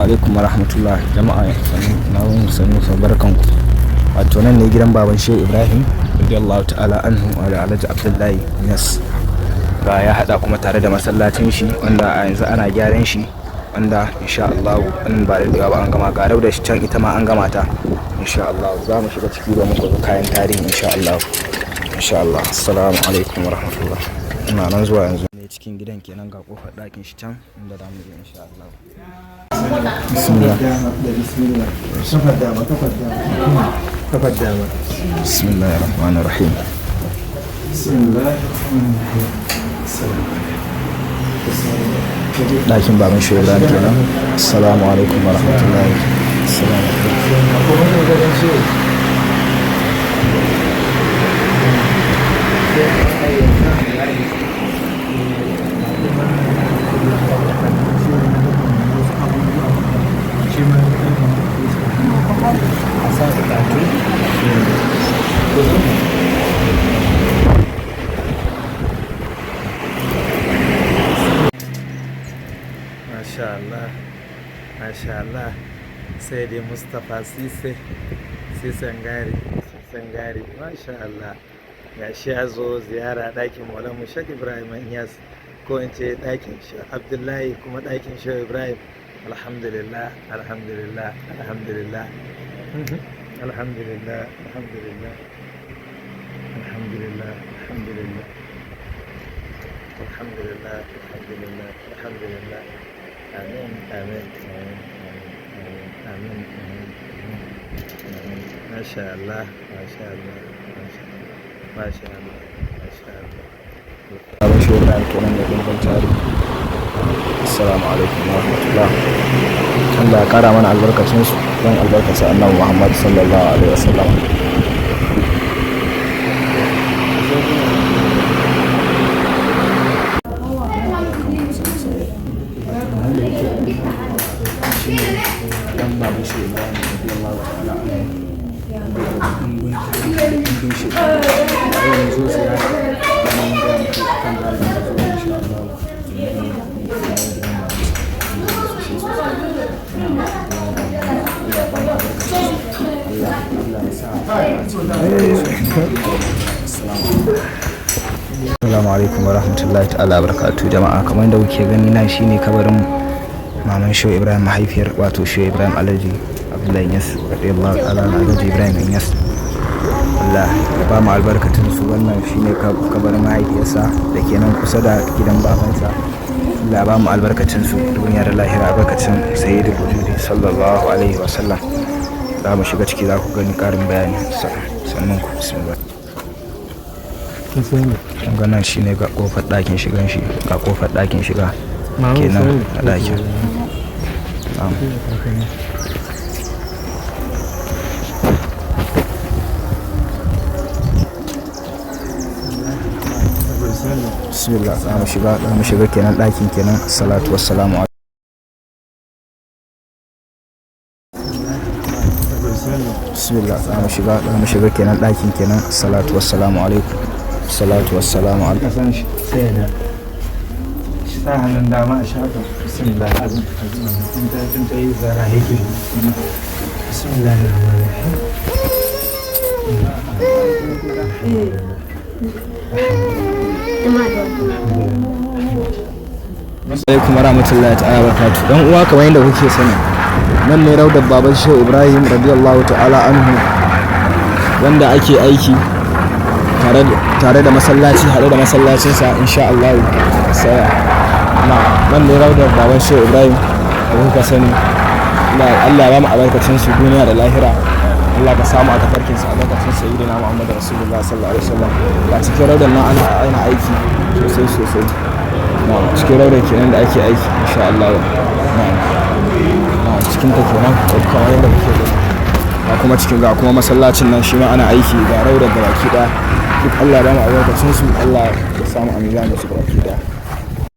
Alaikum warahmatullah jama'a sannu barkanku. Wato nan ne gidan baban Shehu Ibrahim radiyallahu ta'ala anhu wa Alhaji Abdullahi Yas. Ga ya hada kuma tare da masallacin shi wanda a yanzu ana gyaran shi, wanda insha Allah an ba da ba an gama, ga da shi can ita ma an gama ta insha Allah. Za mu shiga ciki da muku kayan tarihi insha Allah. Assalamu alaikum warahmatullah. Ina nan zuwa yanzu ne cikin gidan kenan, ga kofar ɗakin shi can inda za mu je insha Allah. Bismillah. Bismillahirrahmanirrahim. Ɗakin baban Shehu Ibrahim kenan. Assalamu alaikum warahmatullahi. Assalamu alaikum. Masha Allah, sai dai Mustapha Sise Ngari, Masha Allah. Ya shi ya zo ziyara ɗakin Maulana Sheikh Ibrahim Inyas, ko in ce ɗakin Sheikh Abdullahi kuma ɗakin Sheikh Ibrahim. Alhamdulillah. Amin. Masha Allah. Baban Shehu Ibrahim kenan da dukkan tarihi. Assalamu alaikum warahmatullah. Allah ya kara mana albarkacin su don albarkacin Annabi Muhammad sallallahu alaihi wasallam. Assalamu alaikum warahmatullahi ta'ala barakatuh jama'a. Kamar yadda kuke gani nan shine kabarin maman Shehu Ibrahim, mahaifiyar wato Shehu Ibrahim Alhaji Abdullahi Yas radiyallahu ta'ala Alhaji Ibrahim Yas. Allah ya ba mu albarkatun su. Wannan shine kabarin mahaifiyarsa da ke nan kusa da gidan babansa. Allah ya ba mu albarkatun su duniya da lahira, albarkacin sayyidul wujudi sallallahu alaihi wasallam. Za mu shiga ciki, za ku gani karin bayani sannan ku bismillah. Nan shi ne ga kofar ɗakin shigan shi, ga kofar ɗakin shiga kenan a ɗakin. Bismillah, za mu shiga kenan ɗakin kenan. Salatu wassalamu. Bismillah, za mu shiga kenan ɗakin kenan. Salatu wassalamu alaikum. Salatu wassalamu alaikum. Kasan shi sai da sa hannun dama a shafa. Bismillah, azum in ta yi zara yake. Bismillah alaikum warahmatullahi ta'ala barakatuh. Dan uwa, kamar yadda kuke sani, nan ne raudar baban Shehu Ibrahim radiyallahu ta'ala anhu, wanda ake aiki tare da masallaci, haɗe da masallacinsa insha Allah. Sai nan ne raudar baban Shehu Ibrahim da kuka sani. Allah ya ba mu albarkacin su duniya da lahira. Allah ka samu a tafarkin sa albarkacin sayyidina Muhammad Rasulullah sallallahu alaihi wasallam. A cikin raudar nan ana aiki sosai. Cikin raudar kenan da ake aiki insha Allah. Cikin ta kenan kamar yadda kuke gani. Kuma cikin ga kuma masallacin nan shi ma ana aiki, ga raudar da baki ɗaya. Duk Allah ya ba mu albarkacin su, Allah ya samu a mizanin su baki ɗaya.